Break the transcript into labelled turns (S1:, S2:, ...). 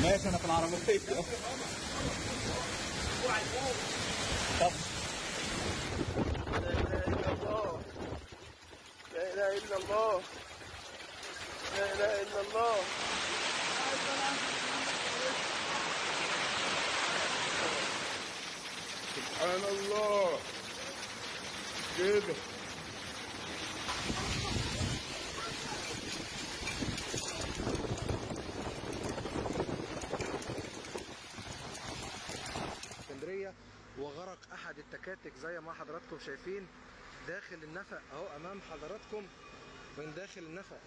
S1: ماشي انا في العربيه. طب
S2: لا اله الا الله، لا اله الا الله، لا اله الا الله. سبحان الله كده. اسكندريه وغرق احد التكاتك زي ما حضراتكم شايفين داخل النفق اهو امام حضراتكم من داخل النفق.